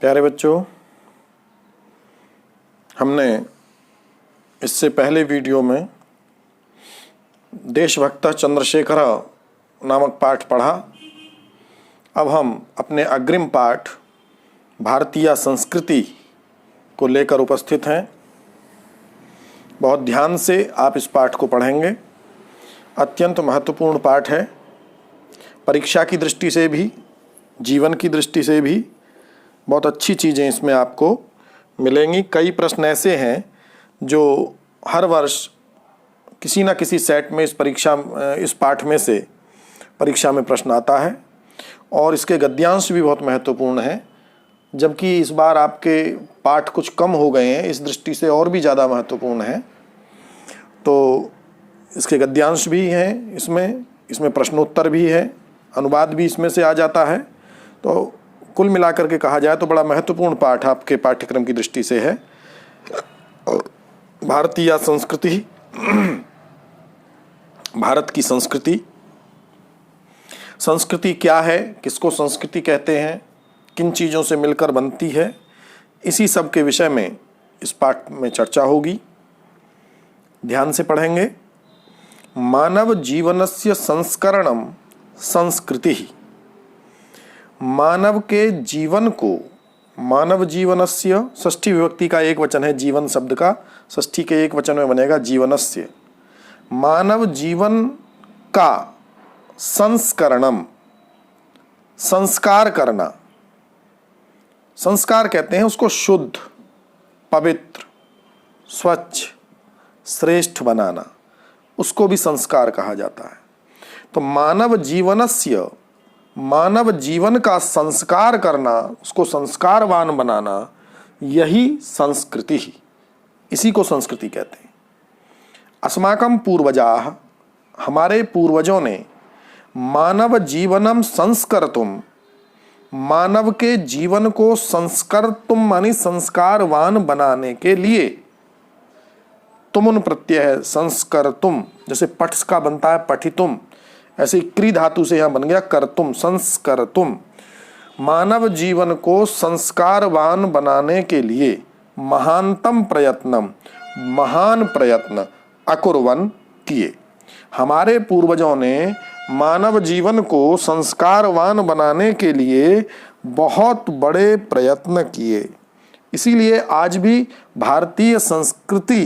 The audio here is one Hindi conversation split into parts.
प्यारे बच्चों, हमने इससे पहले वीडियो में देशभक्त चंद्रशेखर नामक पाठ पढ़ा। अब हम अपने अग्रिम पाठ भारतीय संस्कृति को लेकर उपस्थित हैं। बहुत ध्यान से आप इस पाठ को पढ़ेंगे। अत्यंत महत्वपूर्ण पाठ है। परीक्षा की दृष्टि से भी, जीवन की दृष्टि से भी बहुत अच्छी चीज़ें इसमें आपको मिलेंगी। कई प्रश्न ऐसे हैं जो हर वर्ष किसी न किसी सेट में इस पाठ में से परीक्षा में प्रश्न आता है और इसके गद्यांश भी बहुत महत्वपूर्ण हैं। जबकि इस बार आपके पाठ कुछ कम हो गए हैं, इस दृष्टि से और भी ज़्यादा महत्वपूर्ण हैं। तो इसके गद्यांश भी हैं, इसमें प्रश्नोत्तर भी है, अनुवाद भी इसमें से आ जाता है। तो कुल मिलाकर के कहा जाए तो बड़ा महत्वपूर्ण पाठ आपके पाठ्यक्रम की दृष्टि से है। भारतीय संस्कृति, भारत की संस्कृति। संस्कृति क्या है, किसको संस्कृति कहते हैं, किन चीज़ों से मिलकर बनती है, इसी सब के विषय में इस पाठ में चर्चा होगी। ध्यान से पढ़ेंगे। मानव जीवनस्य संस्करणम संस्कृति। मानव के जीवन को, मानव जीवनस्य षष्ठी विभक्ति का एक वचन है, जीवन शब्द का षष्ठी के एक वचन में बनेगा जीवनस्य। मानव जीवन का संस्करणम, संस्कार करना। संस्कार कहते हैं उसको शुद्ध, पवित्र, स्वच्छ, श्रेष्ठ बनाना, उसको भी संस्कार कहा जाता है। तो मानव जीवनस्य, मानव जीवन का संस्कार करना, उसको संस्कारवान बनाना, यही संस्कृति ही, इसी को संस्कृति कहते हैं। अस्माकं पूर्वजाः, हमारे पूर्वजों ने मानव जीवनम संस्कर्तुम, मानव के जीवन को संस्कर्तुम मानी संस्कारवान बनाने के लिए, तुमुन प्रत्यय है संस्कर्तुम, जैसे पठ का बनता है पठितुम, ऐसे क्री धातु से यहाँ बन गया कर्तुम, संस्कर्तुम। मानव जीवन को संस्कारवान बनाने के लिए महानतम प्रयत्नम, महान प्रयत्न अकुर्वन किए। हमारे पूर्वजों ने मानव जीवन को संस्कारवान बनाने के लिए बहुत बड़े प्रयत्न किए। इसीलिए आज भी भारतीय संस्कृति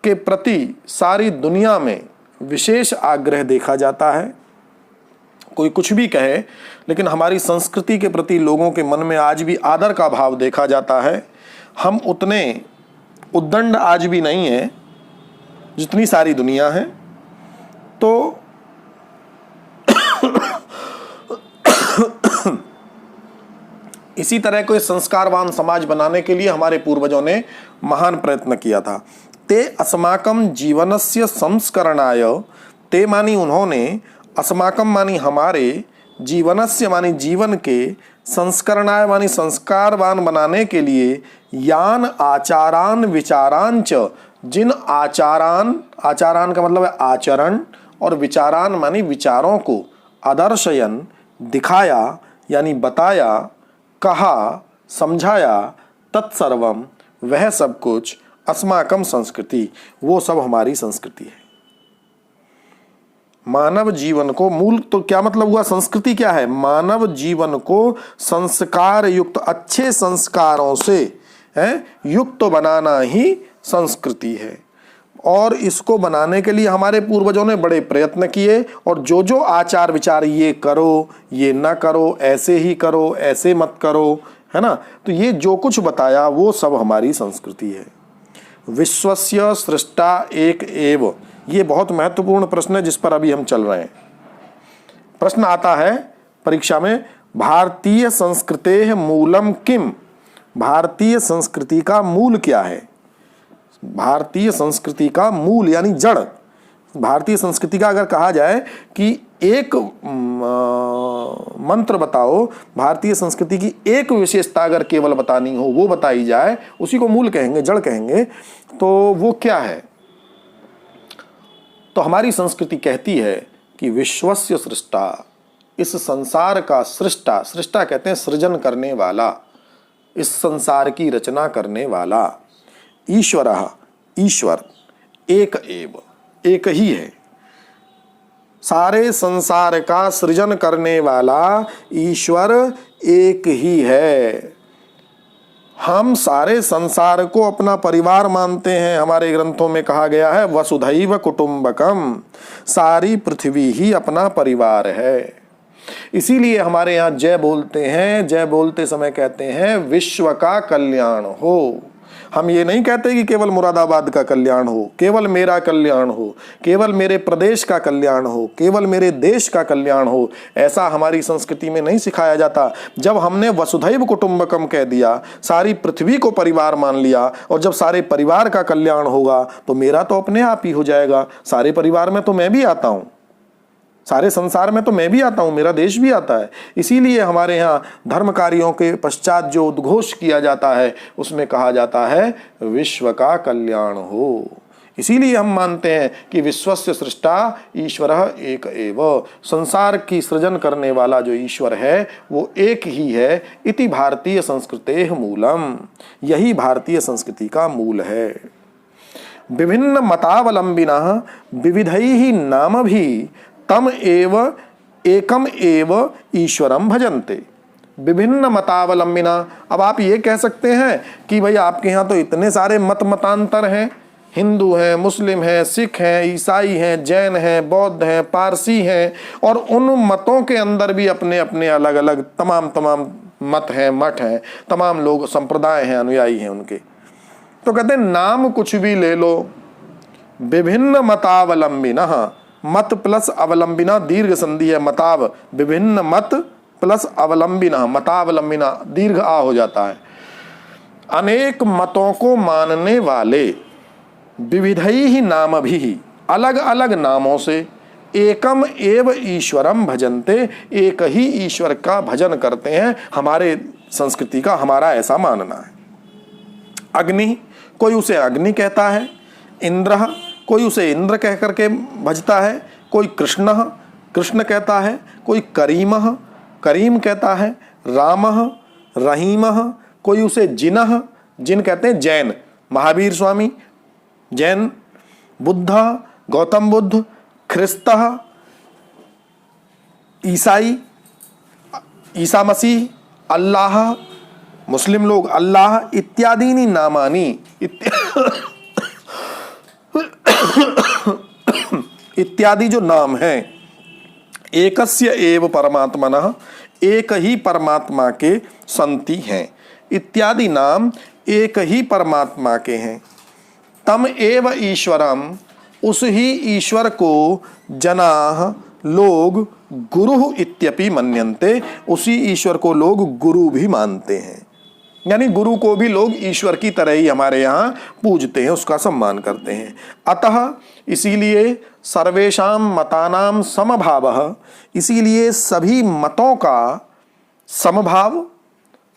के प्रति सारी दुनिया में विशेष आग्रह देखा जाता है। कोई कुछ भी कहे, लेकिन हमारी संस्कृति के प्रति लोगों के मन में आज भी आदर का भाव देखा जाता है। हम उतने उद्दंड आज भी नहीं है जितनी सारी दुनिया है। तो इसी तरह को संस्कारवान समाज बनाने के लिए हमारे पूर्वजों ने महान प्रयत्न किया था। ते अस्माकं जीवनस्य संस्करणाय, ते मानी उन्होंने, अस्माकं मानी हमारे, जीवनस्य मानी जीवन के, संस्करणाय मानी संस्कारवान बनाने के लिए, यान आचारान विचारान च, जिन आचारान, आचारान का मतलब है आचरण, और विचारान मानी विचारों को, आदर्शयन दिखाया यानी बताया, कहा समझाया, तत्सर्वम वह सब कुछ, अस्माकम संस्कृति वो सब हमारी संस्कृति है। मानव जीवन को मूल, तो क्या मतलब हुआ, संस्कृति क्या है, मानव जीवन को संस्कार युक्त, अच्छे संस्कारों से युक्त बनाना ही संस्कृति है। और इसको बनाने के लिए हमारे पूर्वजों ने बड़े प्रयत्न किए। और जो जो आचार विचार, ये करो, ये न करो, ऐसे ही करो, ऐसे मत करो, है ना, तो ये जो कुछ बताया वो सब हमारी संस्कृति है। विश्वस्य सृष्टा एक एव, ये बहुत महत्वपूर्ण प्रश्न है जिस पर अभी हम चल रहे हैं। प्रश्न आता है परीक्षा में, भारतीय संस्कृतेः मूलम किम, भारतीय संस्कृति का मूल क्या है। भारतीय संस्कृति का मूल यानी जड़। भारतीय संस्कृति का अगर कहा जाए कि एक मंत्र बताओ, भारतीय संस्कृति की एक विशेषता अगर केवल बतानी हो, वो बताई जाए, उसी को मूल कहेंगे, जड़ कहेंगे। तो वो क्या है? तो हमारी संस्कृति कहती है कि विश्वस्य सृष्टा, इस संसार का सृष्टा, सृष्टा कहते हैं सृजन करने वाला, इस संसार की रचना करने वाला, ईश्वरः, ईश्वर, एक एव, एक ही है। सारे संसार का सृजन करने वाला ईश्वर एक ही है। हम सारे संसार को अपना परिवार मानते हैं। हमारे ग्रंथों में कहा गया है वसुधैव कुटुंबकम, सारी पृथ्वी ही अपना परिवार है। इसीलिए हमारे यहाँ जय बोलते हैं, जय बोलते समय कहते हैं विश्व का कल्याण हो। हम ये नहीं कहते कि केवल मुरादाबाद का कल्याण हो, केवल मेरा कल्याण हो, केवल मेरे प्रदेश का कल्याण हो, केवल मेरे देश का कल्याण हो। ऐसा हमारी संस्कृति में नहीं सिखाया जाता। जब हमने वसुधैव कुटुंबकम कह दिया, सारी पृथ्वी को परिवार मान लिया, और जब सारे परिवार का कल्याण होगा तो मेरा तो अपने आप ही हो जाएगा। सारे परिवार में तो मैं भी आता हूँ, सारे संसार में तो मैं भी आता हूं, मेरा देश भी आता है। इसीलिए हमारे यहाँ धर्म कार्यों के पश्चात जो उद्घोष किया जाता है उसमें कहा जाता है विश्व का कल्याण हो। इसीलिए हम मानते हैं कि विश्वस्य सृष्टा ईश्वरः एक एव, संसार की सृजन करने वाला जो ईश्वर है वो एक ही है। इति भारतीय संस्कृतेः मूलम, यही भारतीय संस्कृति का मूल है। विभिन्न मतावलंबिनः विविधैः नामभिः तम एव एकम एव ईश्वरम भजन्ते। विभिन्न मतावलंबिना, अब आप ये कह सकते हैं कि भाई आपके यहाँ तो इतने सारे मतांतर हैं, हिंदू हैं, मुस्लिम हैं, सिख हैं, ईसाई हैं, जैन हैं, बौद्ध हैं, पारसी हैं, और उन मतों के अंदर भी अपने अपने अलग अलग तमाम मत हैं, मठ हैं, तमाम लोग संप्रदाय हैं, अनुयायी हैं उनके। तो कहते हैं नाम कुछ भी ले लो, विभिन्न मतावलंबिना, मत प्लस अवलंबिना दीर्घ संधि है, मताव, विभिन्न मत प्लस अवलंबिना, मतावलंबिना दीर्घ आ हो जाता है। अनेक मतों को मानने वाले, विविधैः नामभिः, अलग अलग नामों से, एकम एव ईश्वरम भजन्ते, एक ही ईश्वर का भजन करते हैं। हमारे संस्कृति का, हमारा ऐसा मानना है। अग्नि, कोई उसे अग्नि कहता है, इंद्र, कोई उसे इंद्र कह करके भजता है, कोई कृष्ण, कृष्ण कहता है, कोई करीम, करीम कहता है, राम, रहीम, कोई उसे जिनह, जिन कहते हैं जैन, महावीर स्वामी जैन, बुद्ध, गौतम बुद्ध, ख्रिस्त, ईसाई, ईसा मसीह, अल्लाह, मुस्लिम लोग अल्लाह इत्यादि नामानी इत्यादि जो नाम हैं, एकस्य एव परमात्मनः, एक ही परमात्मा के संति हैं। इत्यादि नाम एक ही परमात्मा के हैं। तम एव ईश्वरम, उस ही ईश्वर को जनाः लोग गुरु इत्यपि मन्यन्ते, उसी ईश्वर को लोग गुरु भी मानते हैं। यानी गुरु को भी लोग ईश्वर की तरह ही हमारे यहाँ पूजते हैं, उसका सम्मान करते हैं। अतः इसीलिए सर्वेषां मतानां समभावः, इसीलिए सभी मतों का समभाव,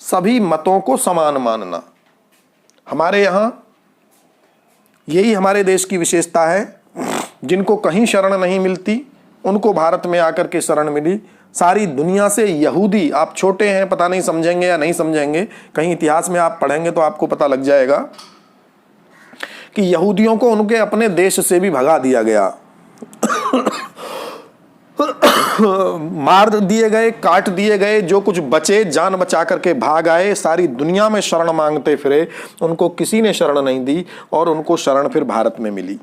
सभी मतों को समान मानना, हमारे यहाँ यही हमारे देश की विशेषता है। जिनको कहीं शरण नहीं मिलती उनको भारत में आकर के शरण मिली। सारी दुनिया से यहूदी, आप छोटे हैं पता नहीं समझेंगे या नहीं समझेंगे, कहीं इतिहास में आप पढ़ेंगे तो आपको पता लग जाएगा कि यहूदियों को उनके अपने देश से भी भगा दिया गया, मार दिए गए, काट दिए गए। जो कुछ बचे जान बचा करके भाग आए, सारी दुनिया में शरण मांगते फिरे, उनको किसी ने शरण नहीं दी और उनको शरण फिर भारत में मिली।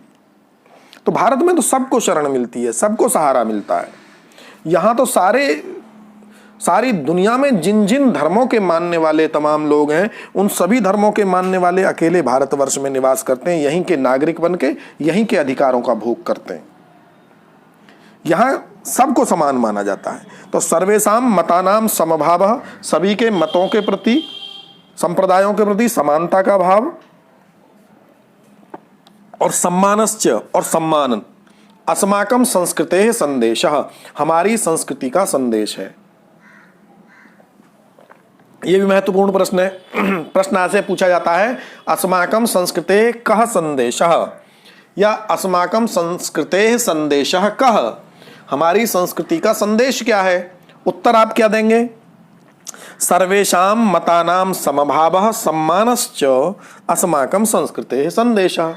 तो भारत में तो सबको शरण मिलती है, सबको सहारा मिलता है। यहाँ तो सारी दुनिया में जिन जिन धर्मों के मानने वाले तमाम लोग हैं, उन सभी धर्मों के मानने वाले अकेले भारतवर्ष में निवास करते हैं, यहीं के नागरिक बन के यहीं के अधिकारों का भोग करते हैं। यहाँ सबको समान माना जाता है। तो सर्वेषां मतानां समभावः, सभी के मतों के प्रति, संप्रदायों के प्रति समानता का भाव, और सम्मानश्च, और सम्मान, अस्माकं संस्कृतेः संदेशः, हमारी संस्कृति का संदेश है। यह भी महत्वपूर्ण प्रश्न है। प्रश्न ऐसे पूछा जाता है, अस्माकं संस्कृतेः कः संदेशः, या अस्माकं संस्कृतेः संदेशः कः, हमारी संस्कृति का संदेश क्या है। उत्तर आप क्या देंगे? सर्वेषां मतानां समभावः सम्मानश्च अस्माकं संस्कृतेः संदेशः।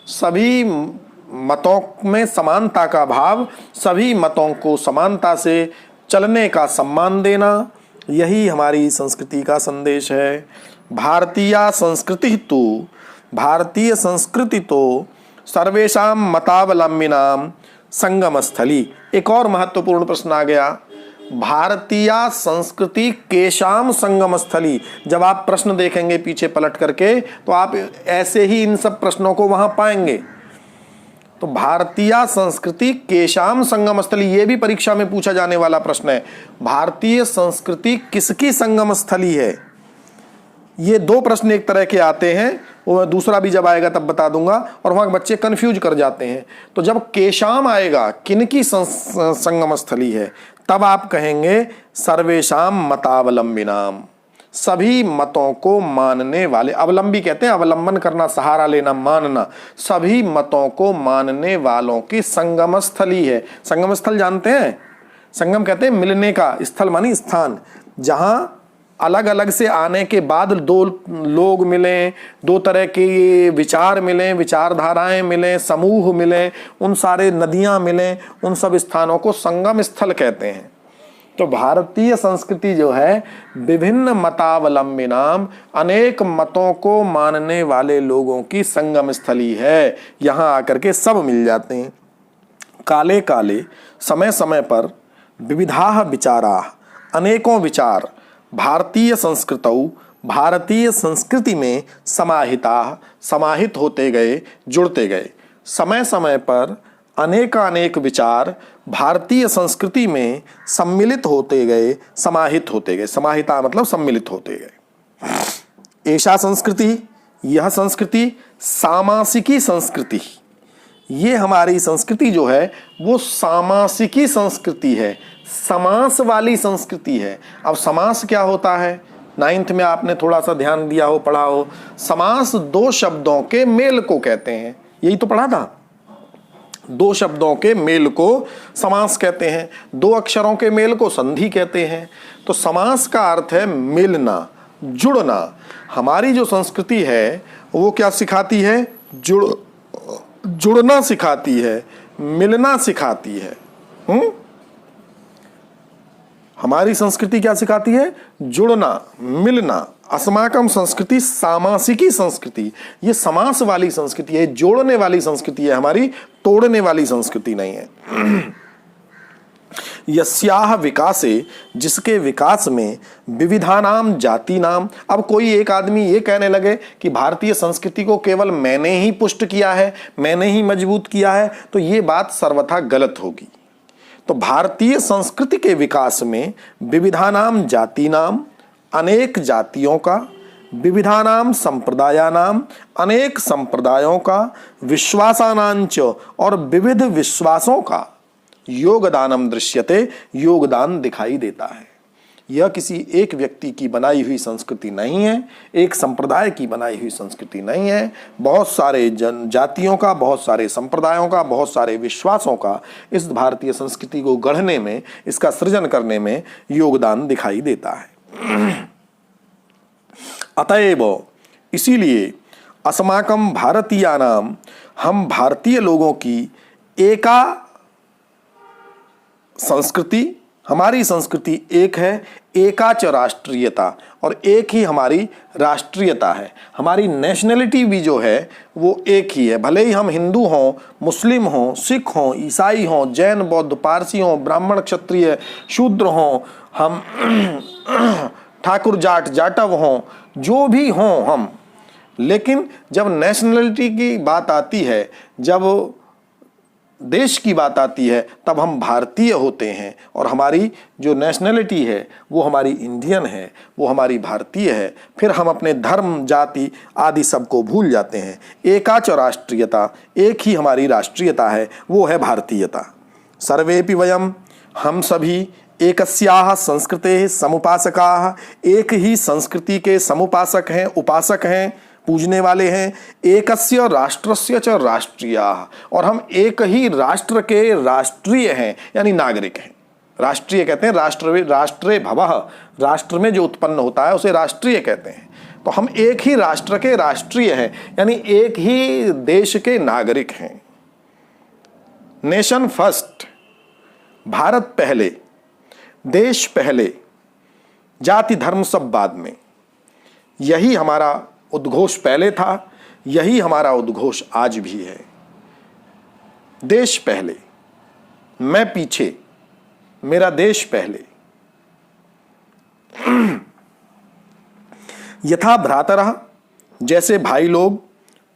सभी मतों में समानता का भाव, सभी मतों को समानता से चलने का सम्मान देना, यही हमारी संस्कृति का संदेश है। भारतीय संस्कृति तो सर्वेषां मतावलंबिनां संगम स्थली। एक और महत्वपूर्ण प्रश्न आ गया, भारतीय संस्कृति केशाम संगम स्थली। जब आप प्रश्न देखेंगे पीछे पलट करके तो आप ऐसे ही इन सब प्रश्नों को वहां पाएंगे। तो भारतीय संस्कृति केशाम संगम स्थली, ये भी परीक्षा में पूछा जाने वाला प्रश्न है। भारतीय संस्कृति किसकी संगम स्थली है? ये दो प्रश्न एक तरह के आते हैं, वो दूसरा भी जब आएगा तब बता दूंगा, और वहां बच्चे कंफ्यूज कर जाते हैं। तो जब केशाम आएगा, किनकी संगम स्थली है, तब आप कहेंगे सर्वेषाम मतावलंबिनाम, सभी मतों को मानने वाले। अवलंबी कहते हैं अवलंबन करना, सहारा लेना, मानना। सभी मतों को मानने वालों की संगम स्थली है। संगम स्थल जानते हैं? संगम कहते हैं मिलने का, स्थल मानी स्थान, जहां अलग अलग से आने के बाद दो लोग मिलें, दो तरह के विचार मिलें, विचारधाराएं मिलें, समूह मिलें, उन सारे नदियां मिलें, उन सब स्थानों को संगम स्थल कहते हैं। तो भारतीय संस्कृति जो है विभिन्न मतावलंबिनाम, अनेक मतों को मानने वाले लोगों की संगम स्थली है। यहां आकर के सब मिल जाते हैं। काले काले समय समय पर विविधाः विचाराः, अनेकों विचार भारतीय संस्कृतौ, भारतीय संस्कृति में समाहित होते गए, जुड़ते गए। समय समय पर अनेकानेक विचार भारतीय संस्कृति में सम्मिलित होते गए, समाहित होते गए। समाहिता मतलब सम्मिलित होते गए। ऐसा संस्कृति, यह संस्कृति सामासिकी संस्कृति, ये हमारी संस्कृति जो है वो सामासिकी संस्कृति है, समास वाली संस्कृति है। अब समास क्या होता है? 9th में आपने थोड़ा सा ध्यान दिया हो, पढ़ा हो। समास दो शब्दों के मेल को कहते हैं, यही तो पढ़ा था। दो शब्दों के मेल को समास कहते हैं, दो अक्षरों के मेल को संधि कहते हैं। तो समास का अर्थ है मिलना, जुड़ना। हमारी जो संस्कृति है वो क्या सिखाती है? जुड़ना सिखाती है, मिलना सिखाती है। हमारी संस्कृति क्या सिखाती है? जुड़ना, मिलना। अस्माकम संस्कृति सामासिकी संस्कृति, ये समास वाली संस्कृति है, जोड़ने वाली संस्कृति है हमारी, तोड़ने वाली संस्कृति नहीं है। यस्याह विकासे, जिसके विकास में विविधानाम जाति नाम। अब कोई एक आदमी ये कहने लगे कि भारतीय संस्कृति को केवल मैंने ही पुष्ट किया है, मैंने ही मजबूत किया है, तो ये बात सर्वथा गलत होगी। तो भारतीय संस्कृति के विकास में विविधानाम जाति नाम, अनेक जातियों का, विविधानाम संप्रदायानाम, अनेक संप्रदायों का, विश्वासानांच, और विविध विश्वासों का योगदानम दृश्यते, योगदान दिखाई देता है। यह किसी एक व्यक्ति की बनाई हुई संस्कृति नहीं है, एक संप्रदाय की बनाई हुई संस्कृति नहीं है। बहुत सारे जातियों का, बहुत सारे संप्रदायों का, बहुत सारे विश्वासों का इस भारतीय संस्कृति को गढ़ने में, इसका सृजन करने में योगदान दिखाई देता है। अतएव इसीलिए अस्माकं भारतीयानाम, हम भारतीय लोगों की एका संस्कृति, हमारी संस्कृति एक है, एकाच राष्ट्रीयता, और एक ही हमारी राष्ट्रीयता है। हमारी नेशनलिटी भी जो है वो एक ही है। भले ही हम हिंदू हों, मुस्लिम हों, सिख हों, ईसाई हों, जैन, बौद्ध, पारसी हों, ब्राह्मण, क्षत्रिय, शूद्र हों, हम ठाकुर, जाट, जाटव हों, जो भी हों हम, लेकिन जब नेशनलिटी की बात आती है, जब देश की बात आती है, तब हम भारतीय होते हैं। और हमारी जो नेशनलिटी है वो हमारी इंडियन है, वो हमारी भारतीय है। फिर हम अपने धर्म, जाति आदि सबको भूल जाते हैं। एकाच राष्ट्रीयता, एक ही हमारी राष्ट्रीयता है, वो है भारतीयता। सर्वेपि वयम, हम सभी एकस्याः संस्कृतेः समुपासकाः, एक ही संस्कृति के समुपासक हैं, उपासक हैं, पूजने वाले हैं। एकस्य राष्ट्रस्य च राष्ट्रीयाः, और हम एक ही राष्ट्र के राष्ट्रीय हैं, यानी नागरिक हैं। राष्ट्रीय कहते हैं, राष्ट्रे भवः, राष्ट्र में जो उत्पन्न होता है उसे राष्ट्रीय कहते हैं। तो हम एक ही राष्ट्र के राष्ट्रीय हैं, यानी एक ही देश के नागरिक हैं। नेशन फर्स्ट, भारत पहले, देश पहले, जाति धर्म सब बाद में, यही हमारा उद्घोष पहले था, यही हमारा उद्घोष आज भी है। देश पहले, मैं पीछे, मेरा देश पहले। यथा भ्रातरः, जैसे भाई लोग,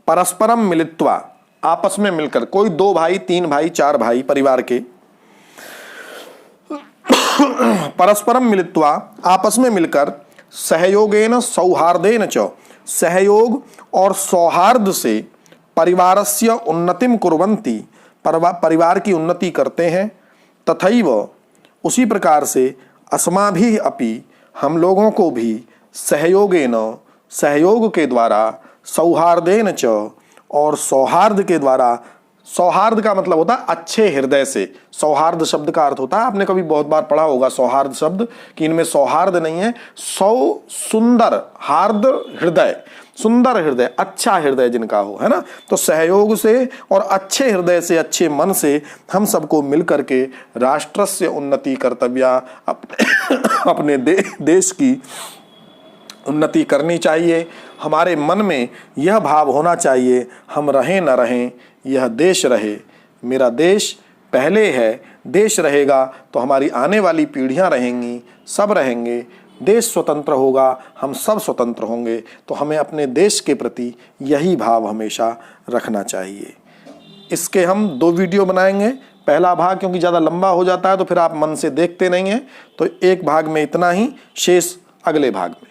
परस्परम मिलित्वा, आपस में मिलकर, कोई 2 भाई 3 भाई 4 भाई परिवार के, परस्परम मिलित्वा, आपस में मिलकर, सहयोगेन सौहार्देन च, सहयोग और सौहार्द से, परिवारस्य उन्नतिम कुर्वन्ति, परिवार की उन्नति करते हैं। तथैव, उसी प्रकार से, अस्माभिः अपि, हम लोगों को भी, सहयोगेन, सहयोग के द्वारा, सौहार्देन च, और सौहार्द के द्वारा, सौहार्द का मतलब होता है अच्छे हृदय से, सौहार्द शब्द का अर्थ होता है, आपने कभी बहुत बार पढ़ा होगा सौहार्द शब्द, कि इनमें सौहार्द नहीं है, सुंदर, हार्द हृदय, सुंदर हृदय, अच्छा हृदय जिनका हो, है ना। तो सहयोग से और अच्छे हृदय से, अच्छे मन से हम सबको मिलकर के राष्ट्रस्य उन्नति कर्तव्या, अपने देश की उन्नति करनी चाहिए। हमारे मन में यह भाव होना चाहिए, हम रहें न रहें, यह देश रहे, मेरा देश पहले है, देश रहेगा तो हमारी आने वाली पीढ़ियां रहेंगी, सब रहेंगे, देश स्वतंत्र होगा, हम सब स्वतंत्र होंगे। तो हमें अपने देश के प्रति यही भाव हमेशा रखना चाहिए। इसके हम 2 वीडियो बनाएंगे। पहला भाग क्योंकि ज़्यादा लंबा हो जाता है तो फिर आप मन से देखते नहीं हैं, तो एक भाग में इतना ही, शेष अगले भाग में।